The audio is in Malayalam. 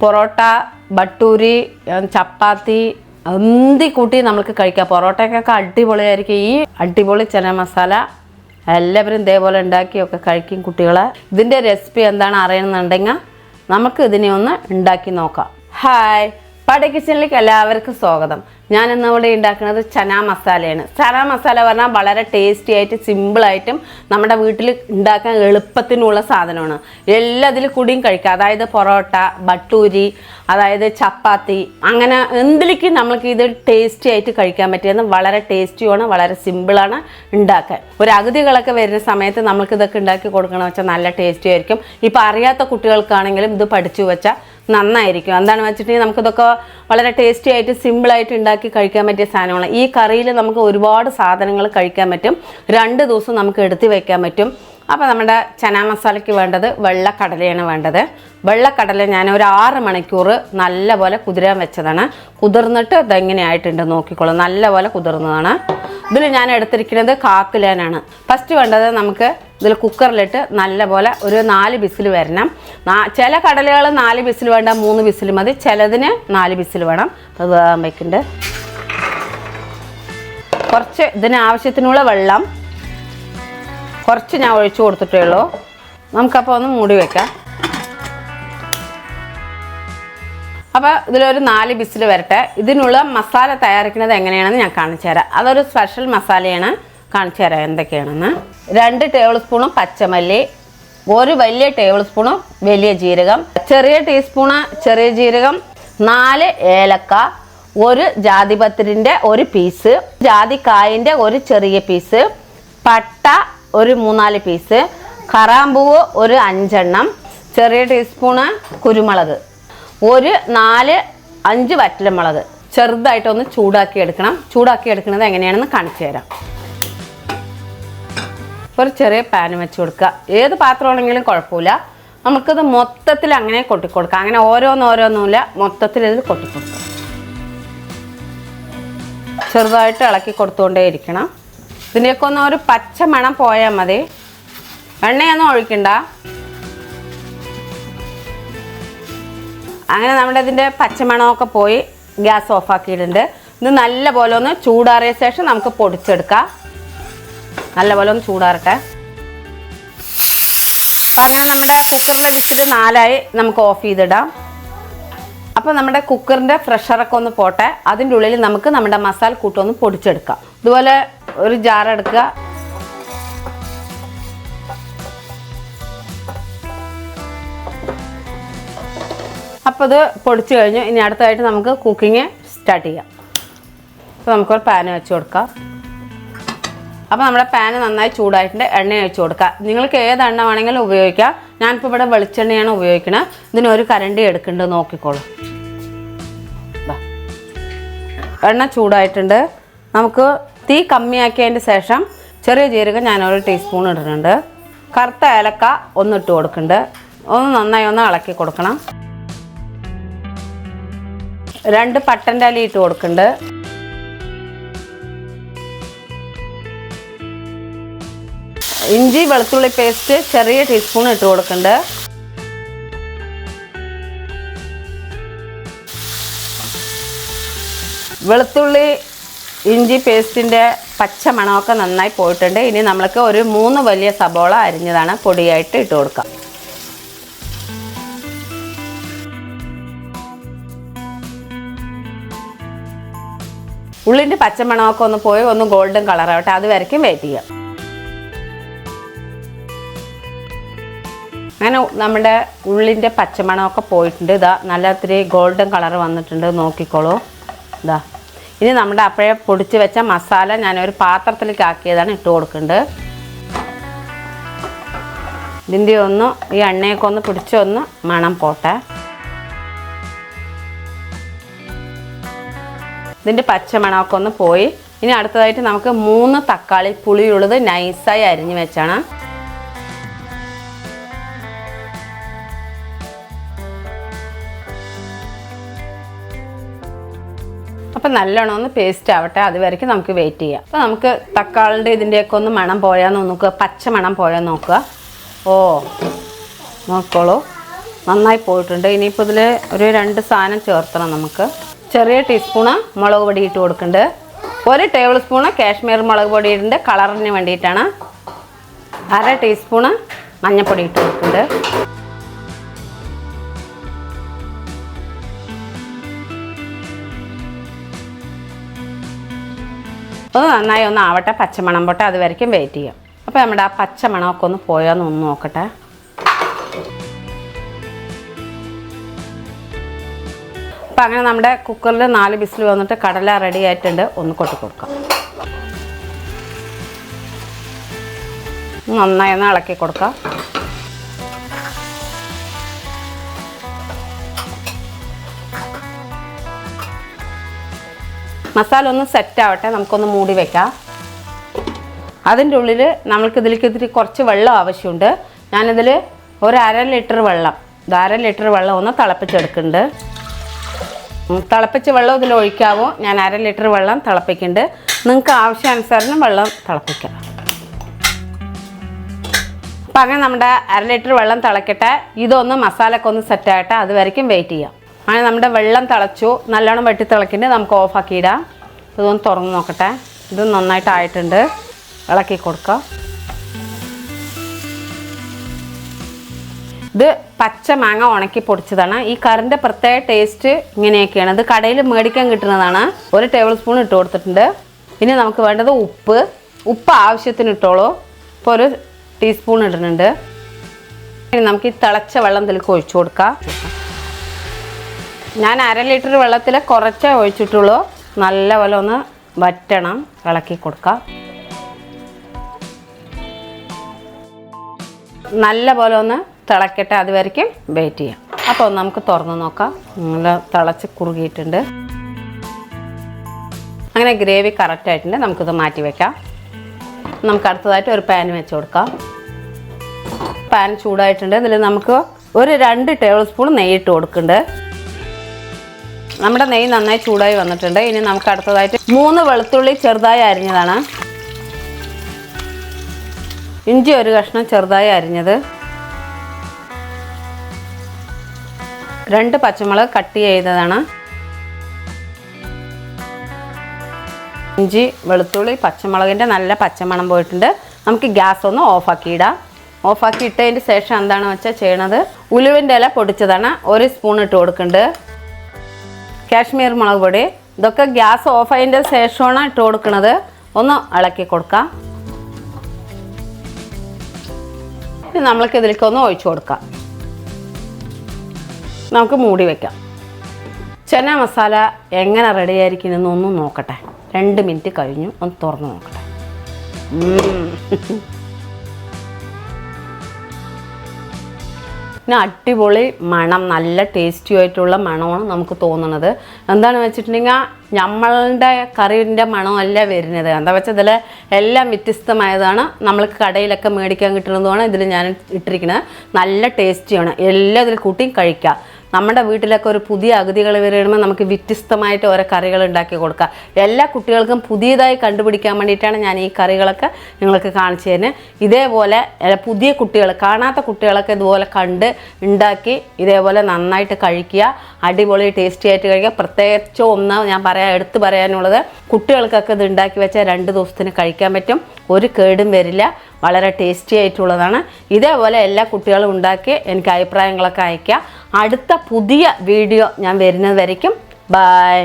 പൊറോട്ട, ബട്ടൂരി, ചപ്പാത്തി എന്തി കൂട്ടി നമുക്ക് കഴിക്കാം. പൊറോട്ടയ്ക്കൊക്കെ അടിപൊളിയായിരിക്കും. ഈ അടിപൊളി ചന മസാല എല്ലാവരും ഇതേപോലെ ഉണ്ടാക്കിയൊക്കെ കഴിക്കും കുട്ടികളെ. ഇതിൻ്റെ റെസിപ്പി എന്താണ് അറിയണമെന്നുണ്ടെങ്കിൽ നമുക്ക് ഇതിനെ ഒന്ന് ഉണ്ടാക്കി നോക്കാം. ഹായ്, പട കിച്ചണിലേക്ക് എല്ലാവർക്കും സ്വാഗതം. ഞാൻ ഇന്നിവിടെ ഉണ്ടാക്കുന്നത് ചന മസാലയാണ്. ചന മസാല പറഞ്ഞാൽ വളരെ ടേസ്റ്റി ആയിട്ട് സിമ്പിളായിട്ടും നമ്മുടെ വീട്ടിൽ ഉണ്ടാക്കാൻ എളുപ്പത്തിനുള്ള സാധനമാണ്. എല്ലാതിൽ കൂടിയും കഴിക്കാം. അതായത് പൊറോട്ട, ബട്ടൂരി, അതായത് ചപ്പാത്തി, അങ്ങനെ എന്തിലേക്കും നമ്മൾക്ക് ഇത് ടേസ്റ്റി ആയിട്ട് കഴിക്കാൻ പറ്റിയെന്ന്. വളരെ ടേസ്റ്റിയാണ്, വളരെ സിമ്പിളാണ് ഉണ്ടാക്കാൻ. ഒരു അഗതികളൊക്കെ വരുന്ന സമയത്ത് നമ്മൾക്ക് ഇതൊക്കെ ഉണ്ടാക്കി കൊടുക്കണമെന്ന് വെച്ചാൽ നല്ല ടേസ്റ്റി ആയിരിക്കും. ഇപ്പം അറിയാത്ത കുട്ടികൾക്കാണെങ്കിലും ഇത് പഠിച്ചു വെച്ചാൽ നന്നായിരിക്കും. എന്താണെന്ന് വെച്ചിട്ടുണ്ടെങ്കിൽ നമുക്കിതൊക്കെ വളരെ ടേസ്റ്റി ആയിട്ട് സിമ്പിളായിട്ട് ഉണ്ടാക്കി കഴിക്കാൻ പറ്റിയ സാധനമാണ്. ഈ കറിയിൽ നമുക്ക് ഒരുപാട് സാധനങ്ങൾ കഴിക്കാൻ പറ്റും. 2 ദിവസം നമുക്ക് എടുത്ത് വയ്ക്കാൻ പറ്റും. അപ്പോൾ നമ്മുടെ ചന മസാലയ്ക്ക് വേണ്ടത് വെള്ളക്കടലയാണ് വേണ്ടത്. വെള്ളക്കടല ഞാൻ ഒരു 6 മണിക്കൂർ നല്ലപോലെ കുതിരാൻ വെച്ചതാണ്. കുതിർന്നിട്ട് ഇതെങ്ങനെയായിട്ടുണ്ട് നോക്കിക്കോളൂ. നല്ലപോലെ കുതിർന്നതാണ്. ഇതിൽ ഞാൻ എടുത്തിരിക്കുന്നത് കാക്കിലാനാണ്. ഫസ്റ്റ് വേണ്ടത് നമുക്ക് ഇതിൽ കുക്കറിലിട്ട് നല്ലപോലെ ഒരു 4 വിസിൽ വരണം. ചില കടലകൾ 4 വിസിൽ വേണ്ട, 3 വിസിൽ മതി. ചിലതിന് 4 വിസിൽ വേണം. അത് വേകാൻ വയ്ക്കുന്നുണ്ട്. കുറച്ച് ഇതിന് ആവശ്യത്തിനുള്ള വെള്ളം കുറച്ച് ഞാൻ ഒഴിച്ചു കൊടുത്തിട്ടേ ഉള്ളൂ. നമുക്കപ്പോൾ ഒന്ന് മൂടി വയ്ക്കാം. അപ്പോൾ ഇതിലൊരു 4 വിസിൽ വരട്ടെ. ഇതിനുള്ള മസാല തയ്യാറാക്കുന്നത് എങ്ങനെയാണെന്ന് ഞാൻ കാണിച്ചു തരാം. അതൊരു സ്പെഷ്യൽ മസാലയാണ്. കാണിച്ചു തരാം എന്തൊക്കെയാണെന്ന്. 2 ടേബിൾ സ്പൂണ് പച്ചമല്ലി, 1 വലിയ ടേബിൾ സ്പൂണ് വലിയ ജീരകം, ചെറിയ ടീസ്പൂണ് ചെറിയ ജീരകം, 4 ഏലക്ക, 1 ജാതിപത്രിൻ്റെ 1 പീസ്, ജാതിക്കായൻ്റെ 1 ചെറിയ പീസ്, പട്ട ഒരു 3-4 പീസ്, കറാമ്പൂവ് ഒരു 5 എണ്ണം, ചെറിയ ടീസ്പൂണ് കുരുമുളക്, ഒരു 4-5 വറ്റൽമുളക്. ചെറുതായിട്ടൊന്ന് ചൂടാക്കി എടുക്കണം. ചൂടാക്കി എടുക്കുന്നത് എങ്ങനെയാണെന്ന് കാണിച്ചു തരാം. ഒരു ചെറിയ പാൻ വെച്ച് കൊടുക്കുക. ഏത് പാത്രമാണെങ്കിലും കുഴപ്പമില്ല. നമുക്കിത് മൊത്തത്തിൽ അങ്ങനെ കൊട്ടിക്കൊടുക്കാം. അങ്ങനെ ഓരോന്നോരോന്നുമില്ല, മൊത്തത്തിൽ ഇതിൽ കൊട്ടിക്കൊടുക്കാം. ചെറുതായിട്ട് ഇളക്കി കൊടുത്തുകൊണ്ടേ ഇരിക്കണം. ഇതിൻ്റെയൊക്കെ ഒന്ന് ഒരു പച്ച മണം പോയാൽ മതി. എണ്ണയൊന്നും ഒഴിക്കണ്ട. അങ്ങനെ നമ്മുടെ ഇതിൻ്റെ പച്ചമണമൊക്കെ പോയി ഗ്യാസ് ഓഫാക്കിയിട്ടുണ്ട്. ഇത് നല്ലപോലെ ഒന്ന് ചൂടാറിയ ശേഷം നമുക്ക് പൊടിച്ചെടുക്കാം. നല്ലപോലെ ഒന്ന് ചൂടാറട്ടെ. അങ്ങനെ നമ്മുടെ കുക്കറിൻ്റെ വിസിൽ 4 നമുക്ക് ഓഫ് ചെയ്തിടാം. അപ്പോൾ നമ്മുടെ കുക്കറിൻ്റെ പ്രഷറൊക്കെ ഒന്ന് പോട്ടെ. അതിൻ്റെ ഉള്ളിൽ നമുക്ക് നമ്മുടെ മസാല കൂട്ടൊന്ന് പൊടിച്ചെടുക്കാം. ഇതുപോലെ ഒരു ജാർ എടുക്കുക. അപ്പോൾ ഇത് പൊടിച്ചു കഴിഞ്ഞു. ഇനി അടുത്തതായിട്ട് നമുക്ക് കുക്കിങ് സ്റ്റാർട്ട് ചെയ്യാം. അപ്പോൾ നമുക്കൊരു പാൻ വെച്ച് കൊടുക്കാം. അപ്പോൾ നമ്മുടെ പാന് നന്നായി ചൂടായിട്ടുണ്ട്. എണ്ണ ഒഴിച്ച് കൊടുക്കുക. നിങ്ങൾക്ക് ഏത് എണ്ണ വേണമെങ്കിലും ഉപയോഗിക്കാം. ഞാനിപ്പോൾ ഇവിടെ വെളിച്ചെണ്ണയാണ് ഉപയോഗിക്കുന്നത്. ഇതിനൊരു കരണ്ടി എടുക്കുന്നുണ്ട്, നോക്കിക്കോളൂ. എണ്ണ ചൂടായിട്ടുണ്ട്. നമുക്ക് തീ കമ്മിയാക്കിയതിന് ശേഷം ചെറിയ ജീരകം ഞാനൊരു ടീസ്പൂൺ ഇടുന്നുണ്ട്. കറുത്ത ഏലക്ക ഒന്നിട്ട് കൊടുക്കുന്നുണ്ട്. ഒന്ന് നന്നായി ഒന്ന് ഇളക്കി കൊടുക്കണം. 2 പട്ടൻ്റെ ഇല ഇട്ട് കൊടുക്കുന്നുണ്ട്. ഇഞ്ചി വെളുത്തുള്ളി പേസ്റ്റ് ചെറിയ ടീസ്പൂൺ ഇട്ട് കൊടുക്കുന്നുണ്ട്. വെളുത്തുള്ളി ഇഞ്ചി പേസ്റ്റിൻ്റെ പച്ച മണമൊക്കെ നന്നായി പോയിട്ടുണ്ട്. ഇനി നമ്മൾക്ക് ഒരു 3 വലിയ സബോള അരിഞ്ഞതാണ് പൊടിയായിട്ട് ഇട്ട് കൊടുക്കാം. ഉള്ളിൻ്റെ പച്ചമണമൊക്കെ ഒന്ന് പോയി ഒന്ന് ഗോൾഡൻ കളറാവട്ടെ. അത് വരയ്ക്കും വെയിറ്റ് ചെയ്യാം. അങ്ങനെ നമ്മുടെ ഉള്ളിൻ്റെ പച്ചമണമൊക്കെ പോയിട്ടുണ്ട്. ഇതാ നല്ല ഇത്തിരി ഗോൾഡൻ കളർ വന്നിട്ടുണ്ട്, നോക്കിക്കോളൂ. ഇതാ ഇനി നമ്മുടെ അപ്പോഴേ പൊടിച്ച് വെച്ച മസാല ഞാനൊരു പാത്രത്തിലേക്ക് ആക്കിയതാണ് ഇട്ട് കൊടുക്കുന്നുണ്ട്. ഇതിൻ്റെ ഒന്ന് ഈ എണ്ണയൊക്കെ ഒന്ന് പിടിച്ചൊന്ന് മണം പോട്ടെ. ഇതിൻ്റെ പച്ചമണമൊക്കെ ഒന്ന് പോയി. ഇനി അടുത്തതായിട്ട് നമുക്ക് 3 തക്കാളി പുളിയുള്ളത് നൈസായി അരിഞ്ഞ് വെച്ചാണ്. അപ്പം നല്ലോണം ഒന്ന് പേസ്റ്റ് ആവട്ടെ. അതുവരയ്ക്കും നമുക്ക് വെയിറ്റ് ചെയ്യാം. അപ്പോൾ നമുക്ക് തക്കാളിൻ്റെ ഇതിൻ്റെയൊക്കെ ഒന്ന് മണം പോയാൽ നോക്കുക, പച്ച മണം പോയാൽ നോക്കുക. ഓ നോക്കോളൂ, നന്നായി പോയിട്ടുണ്ട്. ഇനിയിപ്പോൾ ഇതിൽ ഒരു 2 സാധനം ചേർത്തണം നമുക്ക്. ചെറിയ ടീസ്പൂണ് മുളക് പൊടി ഇട്ട് കൊടുക്കുന്നുണ്ട്. 1 ടേബിൾ സ്പൂണ് കാശ്മീർ മുളക് പൊടി ഇടുന്നുണ്ട്, കളറിന് വേണ്ടിയിട്ടാണ്. 1/2 ടീസ്പൂണ് മഞ്ഞൾപ്പൊടി ഇട്ട് കൊടുക്കുന്നുണ്ട്. അത് നന്നായി ഒന്ന് ആവട്ടെ, പച്ചമണം പോട്ടെ, അത് വരയ്ക്കും വെയിറ്റ് ചെയ്യാം. അപ്പോൾ നമ്മുടെ ആ പച്ചമണമൊക്കെ ഒന്ന് പോയാന്ന് ഒന്ന് നോക്കട്ടെ. അപ്പം അങ്ങനെ നമ്മുടെ കുക്കറിൽ 4 വിസിൽ വന്നിട്ട് കടല റെഡി ആയിട്ടുണ്ട്. ഒന്ന് കൊട്ടിക്കൊടുക്കാം. നന്നായി ഒന്ന് ഇളക്കി കൊടുക്കാം. മസാല ഒന്ന് സെറ്റ് ആവട്ടെ, നമുക്കൊന്ന് മൂടി വെക്കാം. അതിൻ്റെ ഉള്ളിൽ ഇതിലേക്ക് ഇത്തിരി കുറച്ച് വെള്ളം ആവശ്യമുണ്ട്. ഞാനിതിൽ 1/2 ലിറ്റർ വെള്ളം, 1/2 ലിറ്റർ വെള്ളം ഒന്ന് തിളപ്പിച്ചെടുക്കുന്നുണ്ട്. തിളപ്പിച്ച വെള്ളം ഇതിൽ ഒഴിക്കാവോ? ഞാൻ 1/2 ലിറ്റർ വെള്ളം തിളപ്പിക്കുന്നുണ്ട്. നിങ്ങൾക്ക് ആവശ്യാനുസരണം വെള്ളം തിളപ്പിക്കാം. അപ്പം അങ്ങനെ നമ്മുടെ 1/2 ലിറ്റർ വെള്ളം തിളക്കട്ടെ. ഇതൊന്ന് മസാലക്കൊന്ന് സെറ്റാകട്ടെ, അത് വരയ്ക്കും വെയിറ്റ് ചെയ്യാം. അങ്ങനെ നമ്മുടെ വെള്ളം തിളച്ചു, നല്ലോണം വെട്ടി തിളക്കിയിട്ട് നമുക്ക് ഓഫാക്കിയിടാം. ഇതൊന്ന് തുറന്ന് നോക്കട്ടെ. ഇത് നന്നായിട്ടായിട്ടുണ്ട്. ഇളക്കി കൊടുക്കാം. ഇത് പച്ച മാങ്ങ ഉണക്കി പൊടിച്ചതാണ്. ഈ കറിൻ്റെ പ്രത്യേക ടേസ്റ്റ് ഇങ്ങനെയൊക്കെയാണ്. ഇത് കടയിൽ മേടിക്കാൻ കിട്ടുന്നതാണ്. 1 ടേബിൾ സ്പൂൺ ഇട്ട് കൊടുത്തിട്ടുണ്ട്. ഇനി നമുക്ക് വേണ്ടത് ഉപ്പ് ആവശ്യത്തിന് ഇട്ടോളൂ. ഇപ്പോൾ 1 ടീസ്പൂൺ ഇടുന്നുണ്ട്. ഇനി നമുക്ക് ഈ തിളച്ച വെള്ളം ഇതിലേക്ക് ഒഴിച്ചു കൊടുക്കാം. ഞാൻ 1/2 ലിറ്റർ വെള്ളത്തിൽ കുറച്ചേ ഒഴിച്ചിട്ടുള്ളൂ. നല്ലപോലെ ഒന്ന് വറ്റണം. ഇളക്കി കൊടുക്കാം. നല്ലപോലെ ഒന്ന് തിളക്കട്ടെ, അത് വരയ്ക്കും വെയിറ്റ് ചെയ്യാം. അപ്പോൾ നമുക്ക് തുറന്ന് നോക്കാം. നല്ല തിളച്ച് കുറുകിയിട്ടുണ്ട്. അങ്ങനെ ഗ്രേവി കറക്റ്റായിട്ടുണ്ട്. നമുക്കിത് മാറ്റി വയ്ക്കാം. നമുക്ക് അടുത്തതായിട്ട് ഒരു പാൻ വെച്ച് കൊടുക്കാം. പാൻ ചൂടായിട്ടുണ്ട്. ഇതിൽ നമുക്ക് ഒരു 2 ടേബിൾ സ്പൂൺ നെയ്യ് ഇട്ട് കൊടുക്കുന്നുണ്ട്. നമ്മുടെ നെയ്യ് നന്നായി ചൂടായി വന്നിട്ടുണ്ട്. ഇനി നമുക്ക് അടുത്തതായിട്ട് 3 വെളുത്തുള്ളി ചെറുതായി അരിഞ്ഞതാണ്. ഇഞ്ചി 1 കഷ്ണം ചെറുതായി അരിഞ്ഞത്. 2 പച്ചമുളക് കട്ട് ചെയ്തതാണ്. ഇഞ്ചി, വെളുത്തുള്ളി, പച്ചമുളകിൻ്റെ നല്ല പച്ചമണം പോയിട്ടുണ്ട്. നമുക്ക് ഗ്യാസ് ഒന്ന് ഓഫാക്കി ഇടാം. ഓഫാക്കി ഇട്ടതിന് ശേഷം എന്താണെന്ന് വെച്ചാൽ ചെയ്യണത്, ഉലുവിൻ്റെ ഇല പൊടിച്ചതാണ് 1 സ്പൂൺ ഇട്ട് കൊടുക്കുന്നുണ്ട്. കാശ്മീർ മുളക് പൊടി. ഇതൊക്കെ ഗ്യാസ് ഓഫ് ആയതിൻ്റെ ശേഷമാണ് ഇട്ട് കൊടുക്കുന്നത്. ഒന്ന് ഇളക്കി കൊടുക്കാം. ഇനി നമ്മൾക്ക് ഇതിലേക്കൊന്ന് ഒഴിച്ചു കൊടുക്കാം. നമുക്ക് മൂടി വയ്ക്കാം. ചന മസാല എങ്ങനെ റെഡി ആയിരിക്കുന്നതെന്നൊന്നും നോക്കട്ടെ. 2 മിനിറ്റ് കഴിഞ്ഞു. ഒന്ന് തുറന്ന് നോക്കട്ടെ. പിന്നെ അടിപൊളി മണം, നല്ല ടേസ്റ്റി ആയിട്ടുള്ള മണമാണ് നമുക്ക് തോന്നുന്നത്. എന്താണെന്ന് വെച്ചിട്ടുണ്ടെങ്കിൽ നമ്മളുടെ കറിൻ്റെ മണമല്ല വരുന്നത്. എന്താ വെച്ചാൽ ഇതിൽ എല്ലാം വ്യത്യസ്തമായതാണ്. നമ്മൾക്ക് കടയിലൊക്കെ മേടിക്കാൻ കിട്ടുന്നതുമാണ് ഇതിൽ ഞാൻ ഇട്ടിരിക്കുന്നത്. നല്ല ടേസ്റ്റിയാണ്. എല്ലാം ഇതിൽ കൂട്ടിയും കഴിക്കാം. നമ്മുടെ വീട്ടിലൊക്കെ ഒരു പുതിയ അതിഥികൾ വരുമ്പോൾ നമുക്ക് വ്യത്യസ്തമായിട്ട് ഓരോ കറികൾ ഉണ്ടാക്കി കൊടുക്കാം. എല്ലാ കുട്ടികൾക്കും പുതിയതായി കണ്ടുപിടിക്കാൻ വേണ്ടിയിട്ടാണ് ഞാൻ ഈ കറികളൊക്കെ നിങ്ങൾക്ക് കാണിച്ചു തരുന്നത്. ഇതേപോലെ പുതിയ കുട്ടികൾ, കാണാത്ത കുട്ടികളൊക്കെ ഇതുപോലെ കണ്ട് ഉണ്ടാക്കി ഇതേപോലെ നന്നായിട്ട് കഴിക്കുക. അടിപൊളി ടേസ്റ്റി ആയിട്ട് കഴിക്കുക. പ്രത്യേകിച്ച് ഒന്ന് ഞാൻ എടുത്ത് പറയാനുള്ളത്, കുട്ടികൾക്കൊക്കെ ഇത് ഉണ്ടാക്കി വെച്ചാൽ 2 ദിവസത്തിന് കഴിക്കാൻ പറ്റും. ഒരു കേടും വരില്ല. വളരെ ടേസ്റ്റി ആയിട്ടുള്ളതാണ്. ഇതേപോലെ എല്ലാ കുട്ടികളും ഉണ്ടാക്കി എനിക്ക് അഭിപ്രായങ്ങളൊക്കെ അയയ്ക്കുക. അടുത്ത പുതിയ വീഡിയോ ഞാൻ വരുന്നത് വരയ്ക്കും. ബൈ.